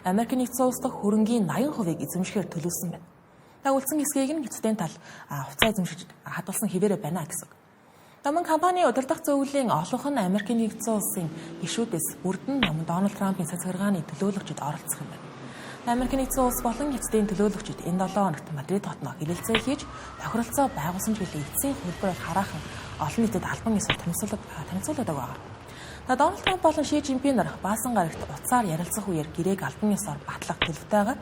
Америкийн нэгдсэн улс дахь хөрөнгийн 80%-ийг эзэмшихээр төлөвлөсөн байна. Үлдсэн хэсгийг нь эцсийн тал хуцаа эзэмшиж хадгалсан хэвээрээ байна гэсэн. Намын компани удирдах зөвлөлийн олонх нь Америкийн нэгдсэн улсын гишүүдээс бүрд нь Дональд Трампын цацгаргааны төлөөлөгчд оролцох юм байна. Америкийн нэгдсэн улс болон эцдийн төлөөлөгчд энэ 7 хоногт Мадрид хотноо хэлэлцээ хийж тохиролцоо байгуулсан жилийн эцсийн хөлбөрөөр хараахан олон нийтэд албан ёсоор танилцуулдаг байгаа. Дональд Трамп болон Ши Жинпин нар баасан гарагт утсаар ярилцах үеэр гэрээг албан ёсоор батлах төлөвтэйгээр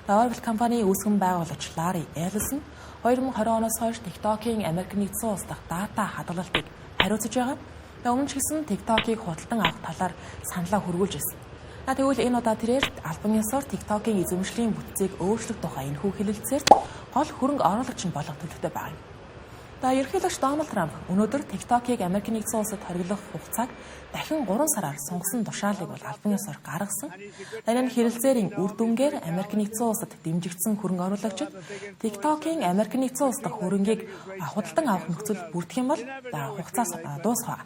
Oracle компани үүсгэн байгуулагч Ларри Эллисон 2020 оноос хойш TikTok-ийн Америкийн нэгдсэн улс дахь дата хадгалалтыг хариуцж байгаа. Өмнө ч гэсэн TikTok-ыг худалдан авах талаар саналаа хүргүүлж байсан. Тэгвэл энэ удаа тэрээр албан ёсоор TikTok-ийн эзэмшлийн бүтцийг өөрчлөх тухай энэхүү хэлэлцээр гол хөрөнгө оруулагч нь болох төлөвтэй байгаа юм. Ерөнхийлөгч Дональд Трамп өнөөдөр TikTok-ыг Америкийн нэгдсэн улсад хориглох хугацааг дахин 3 сараар сунгасан тушаалыг бол албан ёсоор гаргасан. Энэ хэлэлцээрийн үр дүнгээр Америкийн нэгдсэн улсад дэмжигдсэн хөрөнгө оруулагчид TikTok-ийн Америкийн нэгдсэн улс дахь хөрөнгийг худалдан авах нөхцөл бүрдэх юм бол хугацаас дуусах.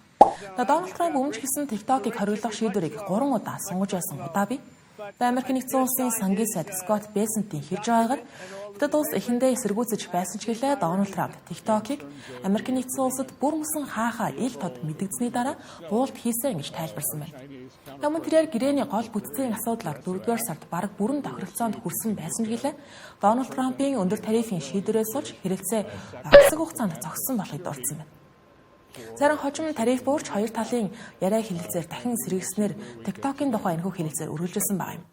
Дональд Трамп өмнө ч гэсэн TikTok-ыг хориглох шийдвэрийг 3 удаа сунгаж байсан удаа бий. Америкийн нэгдсэн улсын сангийн сайд Скотт Бессентийн хэлж байгаагаар Хятад улс эхэндээ эсэргүүцэж байсан ч гэлээ Дональд Трамп TikTok-ыг Америкийн нэгдсэн улсад бүр мөсөн хаахаа ил тод мэдэгдсэний дараа буулт хийсэн гэж тайлбарсан байна. Өмнө тэрээр гэрээний гол бүтцийн асуудлаар 4-р сард бараг бүрэн тохиролцоонд хүрсэн байсан ч гэлээ Дональд Трампын өндөр тарифын шийдвэрээс болж хэрэгцээ хэсэг хугацаанд зогссон болохыг дурдсан байна. Зарим хожим тариф буурч хоёр талын яриа хэлэлцээр дахин сэргийгснээр TikTok-ийн тухай энэхүү хэлэлцээр үргэлжилсэн байгаа юм.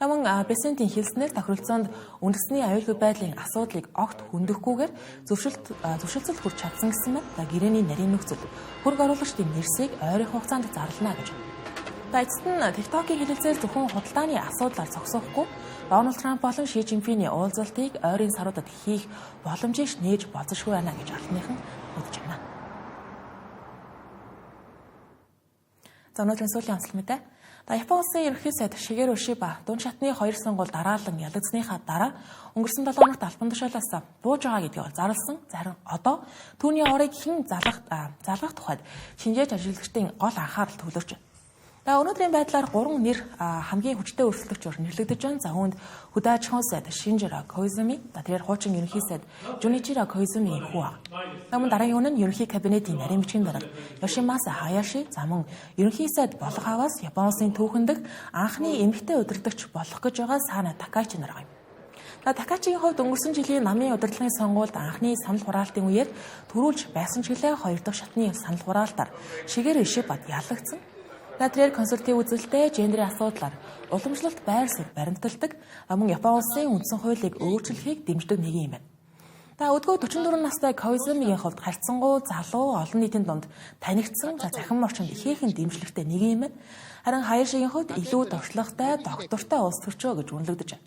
Намын Бессентийн хэлснээр тохиролцоонд үндэсний аюулгүй байдлын асуудлыг огт хөндөөхгүйгээр зөвшөлтсөд хүрч чадсан гэсэн мэт гэрээний нарийн нөхцөл хөрөнгө оруулагчдын нэрсийг ойрын хугацаанд зарлана гэж. Эцэст нь TikTok-ийн хэлэлцээр зөвхөн худалдааны асуудлаар зогсоохгүй Дональд Трамп болон Ши Жинпиний уулзалтыг ойрын саруудад хийх боломжийг нээж болзошгүй байна гэж албаныхан үзэж байна. Өнөөдрийн сүүлийн онцлог мэдээ. Японы улсын ерөнхий сайд Шигеро Ишиба дунд шатны 2 сонгуульд дараалан ялагдсаныхаа дараа өнгөрсөн 7 хоногт албан тушаалаас бууж байгаа гэдгийг зарласан. Зарим одоо түүний орыг хэн залгах тухайд шинжээч ажиллагчдын гол анхаарал төвлөрч байна. Өнөөдрийн байдлаар 3 нэр хамгийн хүчтэй өрсөлдөгчөөр нэрлэгдэж байна. За үүнд хөдөө аж ахуйн сайд Шинжиро Коизуми, тэрээр хуучин ерөнхий сайд Жуничиро Коизумигийн хүү ав. Мөн дараагийн нь ерөнхий кабинетийн нарийн бичгийн дарга Йошимаса Хаяши, за мөн ерөнхий сайд болох аваас Японы улсын түүхэндх анхны эмэгтэй удирдагч болох гэж байгаа Сана Такачи нар юм. Такачигийн хувьд өнгөрсөн жилийн намын удирдлагын сонгуульд анхны санал хураалтын үеэр төрүүлж байсан ч гэлээ 2 дахь шатны санал хураалтаар Шигеро Ишибад ялагдсан. Тэрээр консерватив үзэлтэй гендерийн асуудлаар уламжлалт байр суурь баримталдаг мөн Японы улсын үндсэн хуулийг өөрчлөхийг дэмждэг нэг юм байна. Өдгөө 44 настай Коизумигийн хувьд харьцангуй залуу олон нийтийн дунд танигдсан захин орчинд ихээхэн дэмжлэгтэй нэг юм байна. Харин Хаяшигийн хувьд илүү туршлагатай, доктортой улс төрчөө гэж үнэлэгдэж байна.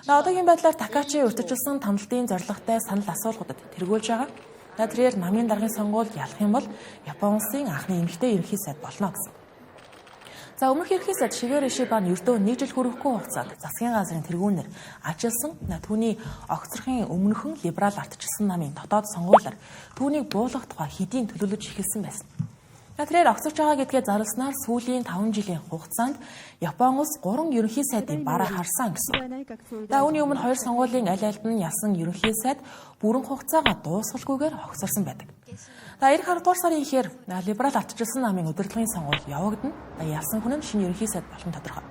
Одоогийн байдлаар Такачи урьдчилсан томлолтын зорилготой санал асуулгуудад тэргүүлж байгаа. Тэрээр намын даргын сонгуульд ялах юм бол Японы улсын анхны эмэгтэй ерөнхий сайд болно гэсэн. Өмнөх ерөнхий сайд Шигеро Ишиба нь ердөө 1 жил хүрэхгүй хугацаанд засгийн газрын тэргүүнээр ажилласан. Түүний огцрохын өмнөхөн либерал ардчилсан намын дотоод сонгуулиар түүнийг буулгах тухай хэдийн төлөвлөж эхэлсэн байсан. Тэрээр огцорч байгаа гэдгээ зарласнаар сүүлийн 5 жилийн хугацаанд Японы улс 3 ерөнхий сайдын бараа харсан гэсэн. Үүний өмнө 2 сонгуулийн аль альд нь ялсан ерөнхий сайд бүрэн хугацаагаа дуусгалгүйгээр огцорсон байдаг. Ирэх 10 дугаар сарын ихээр либерал ардчилсан намын удирдлагын сонгуул явагдана. Ялсан хүн нь шинэ ерөнхий сайд болох нь тодорхой.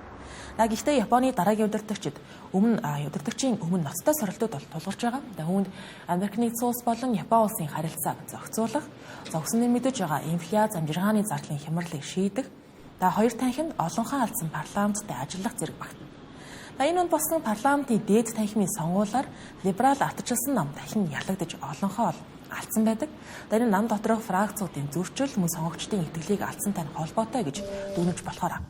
Гэхдээ Японы дараагийн удирдагчид удирдагчийн өмнө ноцтой сорилтууд бол тулгарч байгаа. Үүнд Америкийн нэгдсэн улс болон Японы улсын харилцааг зохицуулах, зогсоныг мэдэж байгаа инфляц амжиргааны зардлын хямралыг шийдэх, хоёр танхимд олонхоо алдсан парламенттай ажиллах зэрэг багтана. Энэ нь болсон парламентын дээд танхимын сонгуулиар либерал ардчилсан нам дахин ялагдаж олонхоо алдсан байдаг. Энэ нам доторх фракцуудын зөрчил мөн сонгогчдын итгэлийг алдсантай холбоотой гэж дүгнэж болохоор.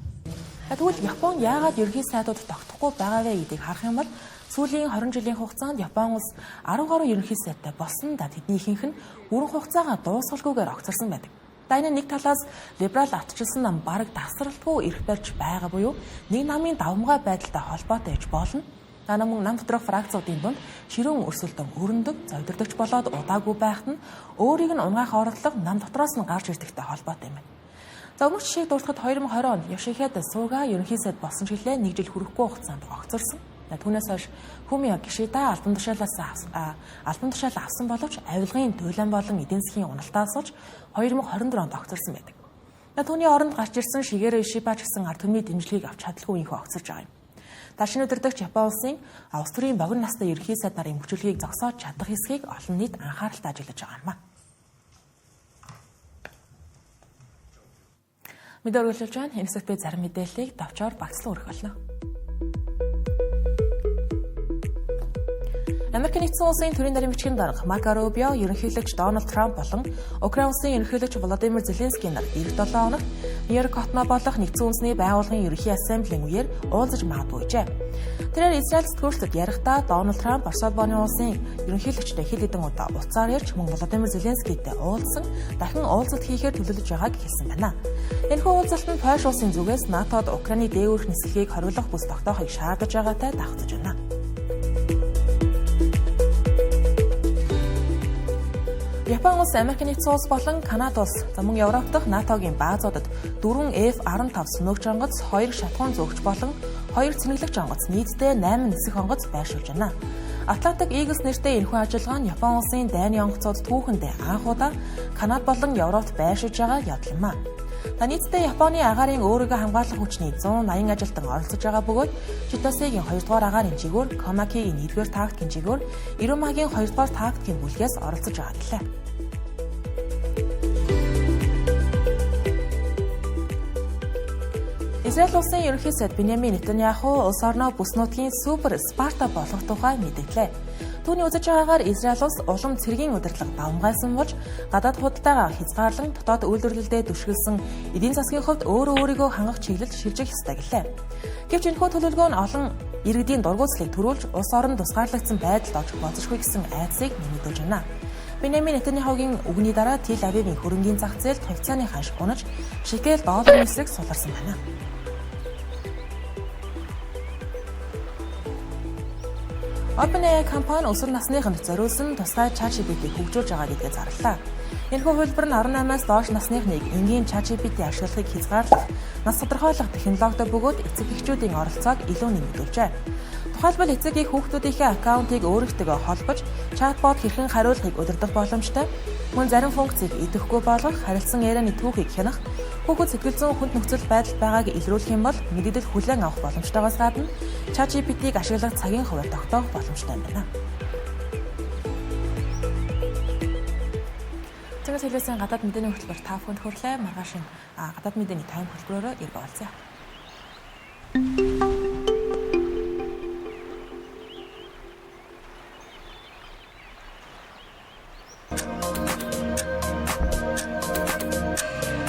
Тэгвэл Японд яагаад ерөнхий сайдууд тогтохгүй байгаа вэ гэдгийг харах юм бол сүүлийн 20 жилийн хугацаанд Японы улс 10 гаруй ерөнхий сайдтай болсон. Тэдний ихэнх нь бүрэн хугацаагаа дуусгалгүйгээр огцорсон байдаг. Энэ нэг талаас либерал ардчилсан нам бараг тасралтгүй эрх барьж байгаа буюу нэг намын давмгай байдалтай холбоотой гэж болно. Мөн нам доторх фракцуудын дунд ширүүн өрсөлдөн өрнөдөг, удирдагч болоод удаагүй байхад нь өөрийг нь унгаах оролдлого нам дотроос нь гарч ирдэгтэй холбоотой юм байна. За өмнөх жишээг дурдахад 2020 онд Йошихиде Суга ерөнхий сайд болсон жилээ 1 жил хүрэхгүй хугацаанд огцорсон. Түүнээс хойш Фумио Кишида албан тушаалаа авсан боловч авилгын туйлан болон эдийн засгийн уналтаас олж 2024 онд огцорсон байдаг. Түүний оронд гарч ирсэн Шигеро Ишиба ч гэсэн ард түмний дэмжлэгийг авч чадалгүй инхүү огцорж байгаа юм. Дашин өдөрдөгч Япон улсын Австрийн богино настай ерөнхий сайд нарын хүчилгээг зогсоож чадах эсхийг олон нийт анхааралтай ажиглаж байгаа юм. Мэдээ өргөлж байна. Энэсэд би зарим мэдээллийг давчаар багслан өргөх болно. Америк нэгдсэн улсын төрийн даргын бичгийн дарга Марко Рубио, ерөнхийлөгч Дональд Трамп болон Украин улсын ерөнхийлөгч Владимир Зеленский нар эх 7 хоногт Нью-Йорк хотноо болох нэгдсэн үндэсний байгууллагын ерөнхий ассамблеийн үеэр уулзаж магадгүй гэжээ. Тэрээр Израиль сэтгүүлчдэд ярихдаа Дональд Трамп Орос улбаны улсын ерөнхийлөгчтэй хэд хэдэн удаа уцаар ярьж мөн Владимир Зеленскийтэй уулзсан, дахин уулзалт хийхээр төлөвлөж байгааг хэлсэн байна. Энэхүү уулзалт нь Польш улсын зүгээс НАТОд Украины дээгүүрх нислэгийг хориглох бүс тогтоохыг шаардаж байгаатай давхцаж байна. Япон улс, Америк нэгдсэн улс болон Канада улс мөн Европ дахь НАТОгийн баазуудад 4 F-15 сүнөөгч онгоц, 2 шатхуун зөөгч болон 2 цэнэглэгч онгоц нийтдээ 8 нисэх онгоц байршуулж байна. Атлантик Eagles нэртэй энэхүү ажиллагаа нь Япон улсын дайны онгоцууд түүхэндээ анх удаа Канада болон Европт байршуулж байгаа явдал юм а. Нийтдээ Японы агаарын өөрийгөө хамгаалах хүчний 180 ажилтан оролцож байгаа бөгөөд Читосегийн 2 дугаар агаарын жигүүр, Комакигийн 1-р тактикийн жигүүр, Ирумагийн 2 дугаар тактикийн бүлгээс оролцож байгаа гэлээ. Израиль улсын ерөнхий сайд Биньямин Нетаньяху улс орноо бүс нутгийн супер Спарта болох тухай мэдээллээ. Түүний үзэж байгаагаар Израиль улс улам цэргийн удирдлага давмгайлсан болж гадаад худалдаагаа хязгаарлан дотоод үйлдвэрлэлдээ түшгэлсэн эдийн засгийн хувьд өөрийгөө хангах чиглэлд шилжих ёстой гэлээ. Гэвч энэхүү төлөвлөгөө нь олон иргэдийн дургуутслыг төрүүлж улс орон тусгаарлагдсан байдалд орж болзошгүй гэсэн айдсыг нэмэгдүүлж байна. Биньямин Нетаньяхугийн үгний дараа Тель Авивын хөрөнгийн зах зээлд хувьцааны ханш унаж шекел долларын эсрэг суларсан байна. OpenAI компани өсвөр насныханд зориулсан тусгай ChatGPT хөгжүүлж байгаа гэдгээ зарлаа. Энэхүү хувилбар нь 18-аас доош насныхныг энгийн ChatGPT ашиглахыг хязгаарлах, нас тодорхойлох технологид бөгөөд эцэг эхчүүдийн оролцоог илүү нэмэгдүүлжээ. Тухайлбал эцэг эх хүүхдүүдийнхээ аккаунтыг өөрсдөө холбож, чатбот хэрхэн хариулахыг удирдах боломжтой, мөн зарим функцийг идэвхгүй болгох, харилцан ярианы түүхийг хянах, хүүхэд сэтгэл зүйн хүнд нөхцөл байдалд байгааг илрүүлэх юм бол мэдээлэл хүлээн авах боломжтойгоос гадна ChatGPT-г ашиглах цагийн хуваар тогтоох боломжтой байна. Тэгээс хэлсэн гадаад мэдээний хөтөлбөр 5 хүнд хүрлээ. Маргааш гадаад мэдээний тайм хөтөлбөрөөр иргэ олцъя.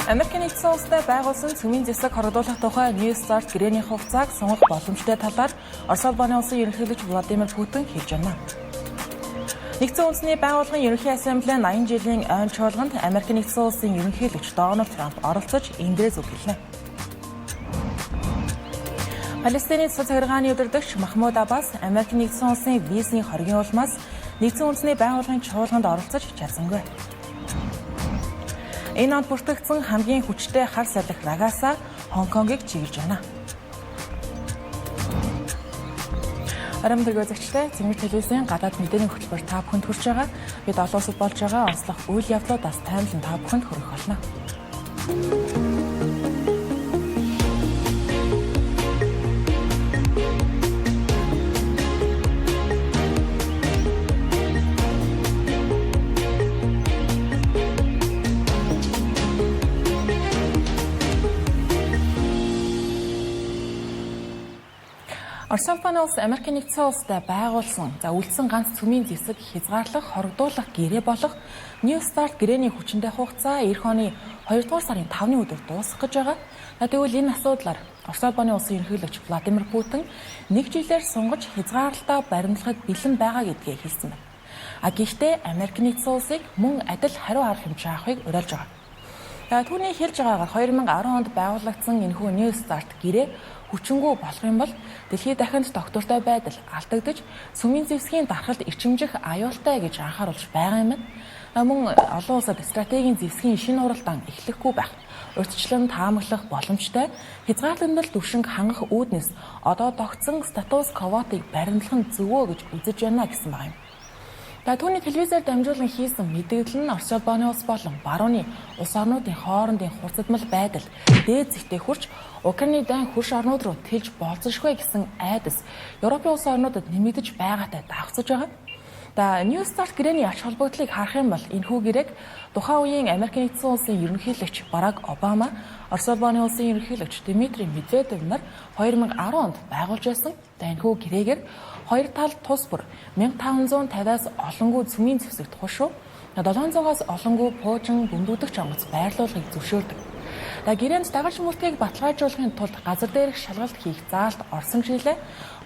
Америк нэгдсэн улстай байгуулсан цөмийн зэвсэг хоригдуулах тухай New Start гэрээний хугацааг сунгах боломжтой талаар Орос улбаны улсын ерөнхийлөгч Владимир Путин хэлж байна. Нэгдсэн үндэсний байгууллагын ерөнхий ассамблеийн 80 жилийн ойн чуулганд Америк нэгдсэн улсын ерөнхийлөгч Дональд Трамп оролцож эндээс үг хэлнэ. Палестины засаг захиргааны удирдагч Махмуд Аббас Америк нэгдсэн улсын визний хоригийн улмаас нэгдсэн үндэсний байгууллагын чуулганд оролцож чадсангүй. Энэ онд бүртгэгдсэн хамгийн хүчтэй хар салхи Рагаса Хонконгийг чиглэж байна. Арамдаг үзэгчтэй Цэнгэр телевизийн гадаад мэдээний хөтөлбөр та бүхэнд хүрч байгаа. Бид олон улсад болж байгаа онцлог үйл явдлуудаас таймлан та бүхэнд хүргэх болно. Орос улбаны улс Америк нэгдсэн улстай байгуулсан үлдсэн ганц цөмийн зэвсэг хязгаарлах, хоригдуулах гэрээ болох New Start гэрээний хүчиндээ хугацаа эх оны 2 дугаар сарын 5-ны өдөр дуусах гэж байгаа. Тэгвэл энэ асуудлаар Орос улбаны улсын ерөнхийлөгч Владимир Путин 1 жилээр сунгаж хязгаарлалтаа баримтлахад бэлэн байгаа гэдгээ хэлсэн байна. Гэхдээ Америк нэгдсэн улсыг мөн адил хариу арга хэмжээ авахыг уриалж байгаа. Түүний хэлж байгаагаар 2010 онд байгуулагдсан энэхүү New Start гэрээ хүчингү болох юм бол дэлхийд дахинд тогтвортой байдал алдагдаж цөмийн зэвсгийн дархалд ичимжих аюултай гэж анхааруулж байгаа юм. Мөн олон улсад стратегийн зэвсгийн шинэ уралдаан эхлэхгүй байх. урьдчилан таамаглах боломжтой хязгаарлагдмал түвшинг хангах үүднээс одоо тогтсон статус квотыг баримтлах нь зөвөө гэж үзэж байна гэсэн байна. Түүний телевизээр дамжуулан хийсэн мэдээлэл нь Орос улбаны улс болон барууны улс орнуудын хоорондын хурцдмал байдал дээд зэгтээ хүрч Украины дан хөрш орнууд руу тэлж болцсошгүй гэсэн айдас Европын улс орнуудад нэмэгдэж байгаатай давхцаж байгаа. New Start гэрээний ач холбогдлыг харах юм бол энэхүү гэрээг тухайн үеийн Америк нэгдсэн улсын ерөнхийлөгч Барак Обама, Орос улбаны улсын ерөнхийлөгч Дмитрий Медведев нар 2010 онд байгуулж байсан. Энэхүү гэрээгээр хоёр тал тус бүр 1550-аас олонгүй цөмийн зэвсэгт хушуу 700-аас олонгүй пуужин бөмбөгдөгч онгоц байрлуулахыг зөвшөөрдөг. Гэрээнд дагаж мөртгийг баталгаажуулахын тулд газар дээрх шалгалт хийх заалт орсон жилээ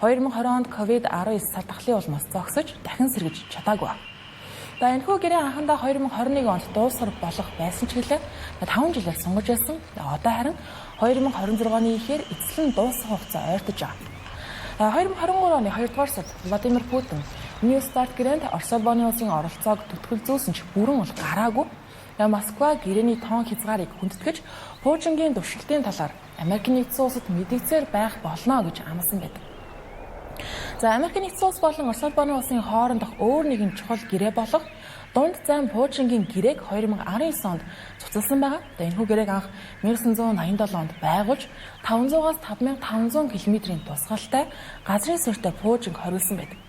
2020 онд COVID-19 сардахлын улмаас зогсож дахин сэргэж чадаагүй. Энэхүү гэрээ анхандаа 2021 онд дуусгар болох байсан ч гэлээ 5 жилээр сунгаж байсан. Одоо харин 2026 оны ихээр эцэслэн дуусах хугацаа ойртож байгаа. 2023 оны 2 дугаар сард Владимир Путин New Start гэрээнд Орос улбаны улсын оролцоог түтгэлзүүлсэн ч бүрэн бол гараагүй. Москва гэрээний тоон хязгаарыг хүндэтгэж Пуужингийн туршилтын талаар Америк нэгдсэн улсад мэдгцээр байх болно гэж амласан байдаг. Америк нэгдсэн улс болон Орос улбаны улсын хоорондох өөр нэгэн чухал гэрээ болох дунд зам Пуужингийн гэрээг 2019 онд цуцалсан байгаа. Энэхүү гэрээг анх 1987 онд байгуулж 500-аас 5500 км-ийн тусгалтай газрын суурьтай Пуужинг хориулсан байдаг.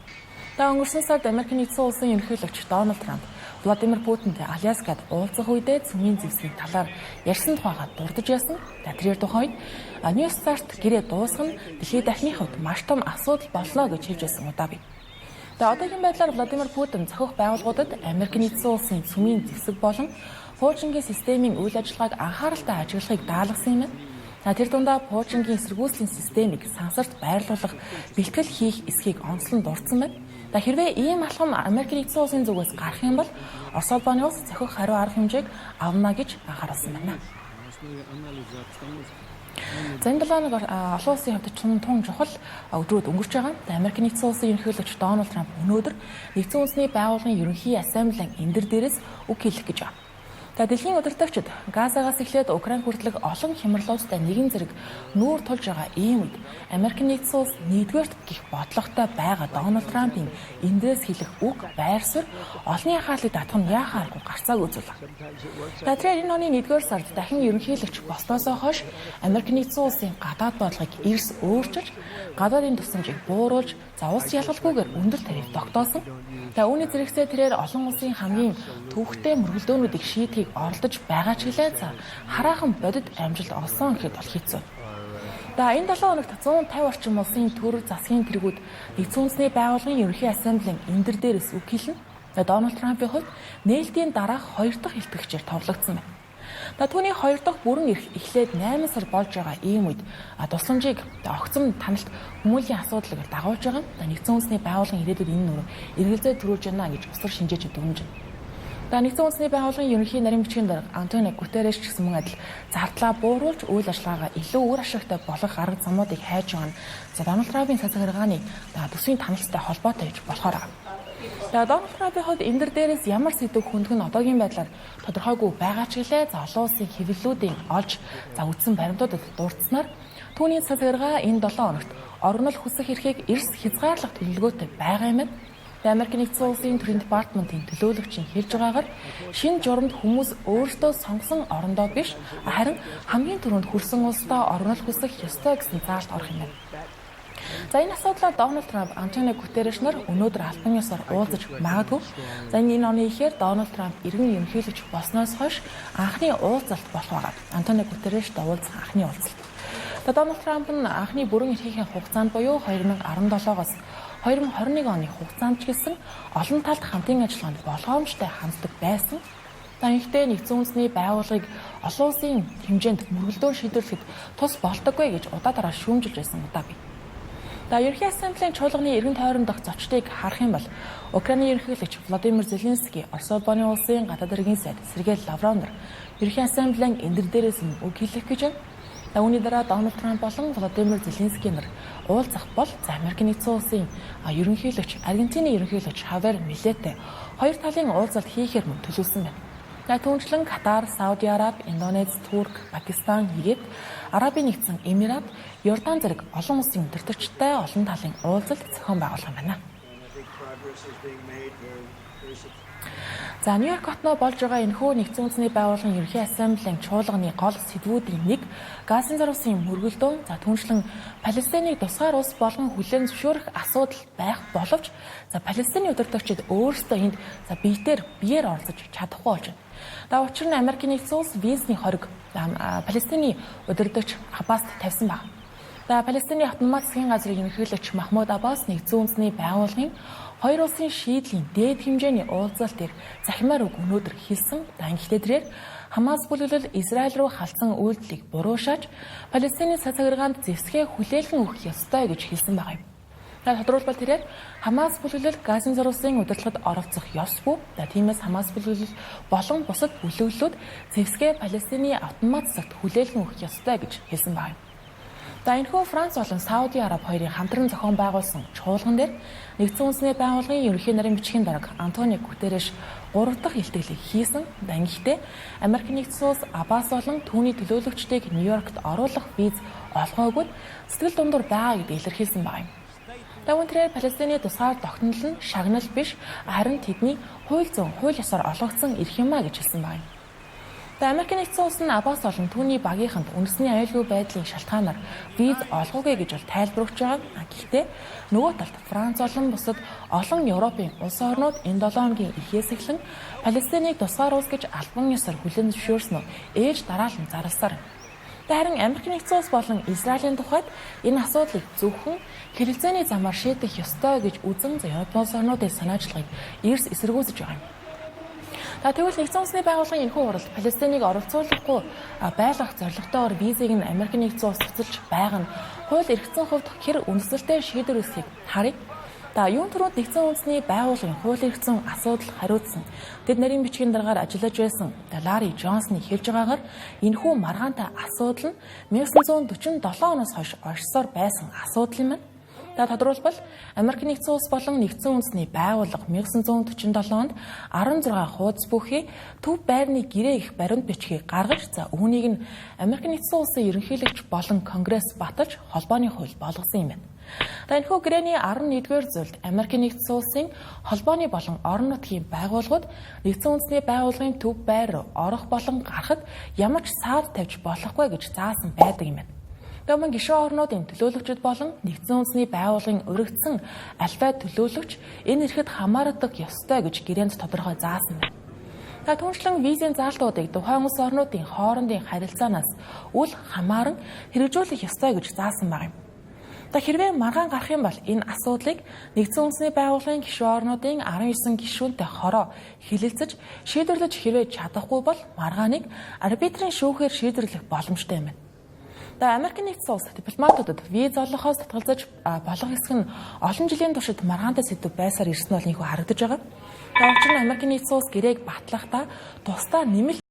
Өнгөрсөн сард Америк нэгдсэн улсын ерөнхийлөгч Дональд Трамп Владимир Путинтэй Аляскад уулзах үедээ цөмийн зэвсгийн талаар ярьсан тухайга дурдж яасан. Тэр тухайд New Start гэрээ дуусгах нь дэлхийд дахны хувьд маш том асуудал болно гэж хэлж байсан удаа бий. Одоогийн байдлаар Владимир Путин зохих байгууллагуудад Америк нэгдсэн улсын цөмийн зэвсэг болон Пуужингийн системийн үйл ажиллагааг анхааралтай ажиглахыг даалгасан юм. Тэр дундаа Пуужингийн эсэргүүцлийн системийг сансарт байрлуулах бэлтгэл хийх эсхийг онцлон дурдсан байна. Хэрвээ ийм алхам Америк нэгдсэн улсын зүгээс гарах юм бол Орос улбаны улс зохих хариу арга хэмжээг авна гэж анхааруулсан байна. Энэ 7 хоног олон улсын хувьд тун чухал өдрүүд өнгөрч байгаа. Америк нэгдсэн улсын ерөнхийлөгч Дональд Трамп өнөөдөр нэгдсэн улсны байгууллагын ерөнхий ассамблеийн эндэр дээрээс үг хэлэх гэж байна. Дэлхийн удирдагчид Газагаас эхлээд Украин хүртэлх олон хямралуудтай нэгэн зэрэг нүүр тулж байгаа ийм үед Америк нэгдсэн улс нэгдүгээрт гих бодлоготой байгаа Дональд Трампын эндээс хэлэх үг байр суурь олонний анхаарлыг татах нь яахааргүй гарцааг үзүүлв. Тэр энэ оны 1-р сард дахин ерөнхийлөгч болсноосоо хойш Америк нэгдсэн улсын гадаад бодлогыг эрс өөрчилж гадаадын тусламжийг бууруулж улс ялгалгүйгээр өндөр тариф тогтоосон. Үүний зэрэгцээ тэрээр олон улсын хамгийн төвхтэй мөргөлдөөнүүдийг шийдэхийг оролдож байгаа ч гэлээ хараахан бодит амжилт олсон гэхэд бол хэцүү. Энэ 7 хоногт 150 орчим улсын төр засгийн тэргүүд нэгдсэн үндэсний байгууллагын ерөнхий ассамблеийн эндэр дээрээс үг хэлнэ. Дональд Трампын хувьд нээлтийн дараах 2 дахь хэлбэгчээр товлогдсон байна. Түүний 2 дахь бүрэн эхлээд 8 сар болж байгаа ийм үед тусламжийг огцом таналт хүмүүлийн асуудлыг дагуулж байгаа. Нэгдсэн үндэсний байгууллагын ирээдүйд энэ нөр эргэлзээ төрүүлж байна гэж усар шинжээч дүгнэж байна. Нэгдсэн үндэсний байгууллагын ерөнхий нарийн бичгийн дарга Антонио Гутерреш ч гэсэн мөн адил зардлаа бууруулж үйл ажиллагаагаа илүү үр ашигтай болгох арга замуудыг хайж байгаа нь Дональд Трампын цацаг хэргааны төсвийн таналцтай холбоотой гэж болохоор байна. Дональд Трампын хувьд эндэр дээрээс ямар сэдв хүндэх нь одоогийн байдлаар тодорхойгүй байгаа ч гэлээ олон улсын хэвлэлүүдийн олж үзсэн баримтуудад дурдсанаар түүний цацаг хэргаа энэ 7 хоногт оргинол хүсэх эрхийг эрс хязгаарлах төлөвлөгөөтэй байгаа юм. Америк нэгдсэн улсын төрийн департаментын төлөөлөгчийн хэлж байгаагаар шинэ журамд хүмүүс өөрсдөө сонгосон орондоо биш харин хамгийн түрүүнд хүрсэн улсдаа оргинол хүсэх ёстой гэсэн заалт орох юм байна. Энэ асуудлаар Дональд Трамп, Антонио Гутерреш нар өнөөдөр албан ёсоор уулзаж магадгүй. Энэ оны ихээр Дональд Трамп иргэн ерөнхийлөгч болсноос хойш анхны уулзалт болох байгаа. Антонио Гутеррештэй уулзах анхны уулзалт. Дональд Трамп нь анхны бүрэн эрхийн хугацаанд буюу 2017-оос 2021 оны хугацаанд ч гэсэн олон талд хамтын ажиллагаанд болгоомжтой ханддаг байсан. Гэхдээ нэгдсэн үндэсний байгууллагыг олон улсын хэмжээнд мөргөлдөөн шийдвэрлэхэд тус болдоггүй гэж удаадаараа шүүмжилж байсан удаа бий. Ерөнхий ассамблеийн чуулганы эргэн тойрон дахь зочдыг харах юм бол Украины ерөнхийлөгч Владимир Зеленский, Орос улбаны улсын гадаад хэргийн сайд Сергей Лавров нар ерөнхий ассамблеийн эндэр дээрээс нь үг хэлэх гэж байна. Үүний дараа Дональд Трамп болон Владимир Зеленский нар уулзах бол Америк нэгдсэн улсын ерөнхийлөгч Аргентины ерөнхийлөгч Хавьер Милейтэй хоёр талын уулзалт хийхээр мөн төлөвлөсөн байна. Түүнчлэн Катар, Сауди Араби, Индонез, Турк, Пакистан, Египт, Арабын нэгдсэн Эмират, Йордан зэрэг олон улсын өдөртөгчтэй олон талын уулзалт зохион байгуулсан байна. За Нью-Йорк хотноо болж байгаа энэхүү нэгдсэн үндэсний байгууллагын ерөнхий ассамблеийн чуулганы гол сэдвүүдийн нэг Газын зурвасын мөргөлдөөн, түүнчлэн Палестиныг тусгаар улс болгон хүлээн зөвшөөрөх асуудал байх боловч Палестины өдөртөгчид өөрсдөө энд биеэр оролцож чадахгүй болж байна. Учир нь Америкийн нэгдсэн улс визний хориг Палестины өдөртөгч Аббаст тавьсан баг. Палестины автономат засгийн газрын ерөнхийлөгч Махмуд Аббас нэгдсэн үндэсний байгууллагын хоёр улсын шийдлийн дээд хэмжээний уулзалт дээр захимаар үг өнөөдөр хэлсэн. Гэхдээ тэрээр Хамас бүлэглэл Израиль руу халдсан үйлдэлийг буруушааж Палестины цацагыргаанд зэвсгээ хүлээлгэн өгөх ёстой гэж хэлсэн байгаа юм. Тодорхойлбол тэрээр Хамас бүлэглэл Газын зурвасын удирдлагад оролцох ёсгүй. Тиймээс Хамас бүлэглэл болон бусад бүлэглэлүүд зэвсгээ Палестины автономат засагт хүлээлгэн өгөх ёстой гэж хэлсэн байгаа юм. Энэхүү Франц болон Сауди Араби хоёрын хамтран зохион байгуулсан чуулган дээр нэгдсэн үндэсний байгууллагын ерөнхий нарийн бичгийн дарга Антонио Гутерреш 3 дахь илтгэлийг хийсэн. Гэхдээ Америк нэгдсэн улс Аббас болон түүний төлөөлөгчдийг Нью-Йоркт оруулах виз олгоогүй сэтгэл дундуур байгаа гэдгийг илэрхийлсэн байна. Үүнээрээ Палестины тусгаар тогтнол нь шагнал биш, харин тэдний хууль зүйн хууль ёсоор олгогдсон эрх юмаа гэж хэлсэн байна. Америк нэгдсэн улс нь Аббас болон түүний багийнханд үндэсний аюулгүй байдлын шалтгаанаар виз олгоогүй гэж тайлбарч байгаа. Гэхдээ нөгөө талд Франц болон бусад олон Европын улс орнууд энэ 7 хоногийн эхээс эхлэн Палестиныг тусгаар улс гэж албан ёсоор хүлээн зөвшөөрсөн нь ээж дараалан зарласаар. Харин Америк нэгдсэн улс болон Израилийн тухайд энэ асуудлыг зөвхөн хэрэгцээний замаар шийдэх ёстой гэж үзэн Европын улс орнуудын санаачлагыг эрс эсэргүүцэж байгаа юм. Тэгвэл нэгдсэн үндэсний байгууллагын энэхүү хурал Палестиныг оролцуулахгүй байлгах зорилготойгоор визийг нь Америк нэгдсэн улс цуцалж байгаа нь хууль эрхцэн хувьд хэр үндэслэлтэй шийдвэр үүсгийг харъя. Юун төрөнд нэгдсэн үндэсний байгууллагын хууль эрхцэн асуудал хариуцсан тэд нарийн бичгийн дараагаар ажиллаж байсан Ларри Джонсны хэлж байгаагаар энэхүү маргаантай асуудал нь 1947 оноос хойш оршсоор байсан асуудал юм байна. Тодорхойлбол Америк нэгдсэн улс болон нэгдсэн үндэсний байгууллага 1947 онд 16 хуудас бүхий төв байрны гэрээ их баримт бичгийг гаргаж үүнийг нь Америк нэгдсэн улсын ерөнхийлөгч болон Конгресс баталж холбооны хууль болгосон юм байна. Энэхүү гэрээний 11-р зүйлд Америк нэгдсэн улсын холбооны болон орон нутгийн байгууллагууд нэгдсэн үндэсний байгууллагын төв байр руу орох болон гарахад ямар ч саад тавьж болохгүй гэж заасан байдаг юм байна. Мөн гишүүн орнуудын төлөөлөгчд болон нэгдсэн үндэсний байгууллагын өргөдсөн альбай төлөөлөгч энэ эрхэд хамаардаг ёстой гэж гэрээнд тодорхой заасан байна. Түүнчлэн визийн заалтуудыг тухайн улс орнуудын хоорондын харилцаанаас үл хамааран хэрэгжүүлэх ёстой гэж заасан байна. Хэрвээ маргаан гарах юм бол энэ асуудлыг нэгдсэн үндэсний байгууллагын гишүүн орнуудын 19 гишүүнтэй хороо хэлэлцэж шийдвэрлэж хэрвээ чадахгүй бол маргааныг арбитрийн шүүхээр шийдвэрлэх боломжтой юм байна. Америк нэгдсэн улс дипломатуудад виз олгохоос татгалзаж болох хэсэг нь олон жилийн туршид маргаантай сэдв байсаар ирсэн бол харагдаж байгаа. Учир нь Америк нэгдсэн улс гэрээг батлахдаа тусдаа нэмэлт